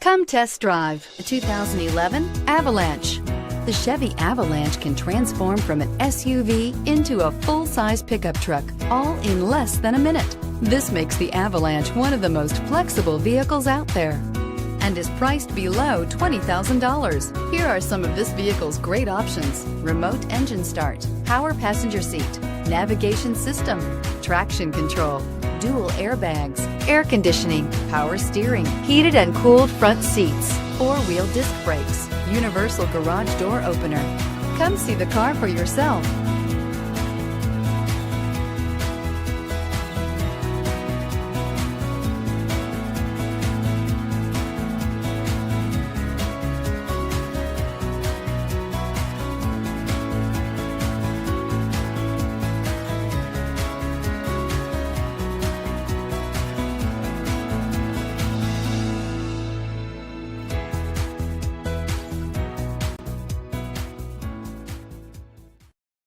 Come test drive the 2011 Avalanche. The Chevy Avalanche can transform from an SUV into a full-size pickup truck, all in less than a minute. This makes the Avalanche one of the most flexible vehicles out there and is priced below $20,000. Here are some of this vehicle's great options: remote engine start, power passenger seat, navigation system, traction control, dual airbags, air conditioning, power steering, heated and cooled front seats, four-wheel disc brakes, universal garage door opener. Come see the car for yourself.